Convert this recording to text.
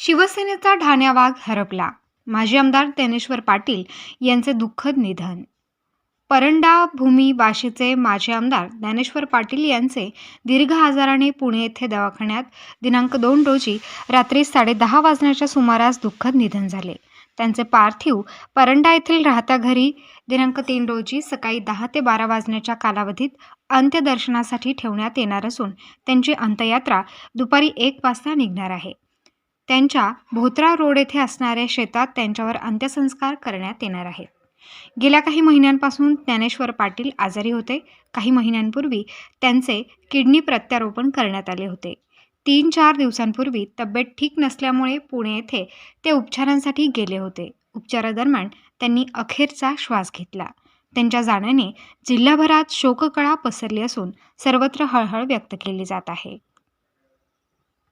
शिवसेनेचा ठाण्या वाघ हरपला. माजी आमदार ज्ञानेश्वर पाटील यांचे दुःखद निधन. परंडा भूमी भाषेचे माजी आमदार ज्ञानेश्वर पाटील यांचे दीर्घ आजाराने पुणे येथे दवाखान्यात दिनांक 2 रोजी रात्री 10:30 वाजण्याच्या सुमारास दुःखद निधन झाले. त्यांचे पार्थिव परंडा येथील राहत्या घरी दिनांक 3 रोजी सकाळी 10 ते 12 वाजण्याच्या कालावधीत अंत्यदर्शनासाठी ठेवण्यात येणार असून त्यांची अंत्ययात्रा दुपारी 1 वाजता निघणार आहे. त्यांच्या भोत्रा रोड येथे असणाऱ्या शेतात त्यांच्यावर अंत्यसंस्कार करण्यात येणार आहेत. गेल्या काही महिन्यांपासून ज्ञानेश्वर पाटील आजारी होते. काही महिन्यांपूर्वी त्यांचे किडनी प्रत्यारोपण करण्यात आले होते. 3-4 दिवसांपूर्वी तब्येत ठीक नसल्यामुळे पुणे येथे ते उपचारांसाठी गेले होते. उपचारादरम्यान त्यांनी अखेरचा श्वास घेतला. त्यांच्या जाण्याने जिल्हाभरात शोककळा पसरली असून सर्वत्र हळहळ व्यक्त केली जात आहे.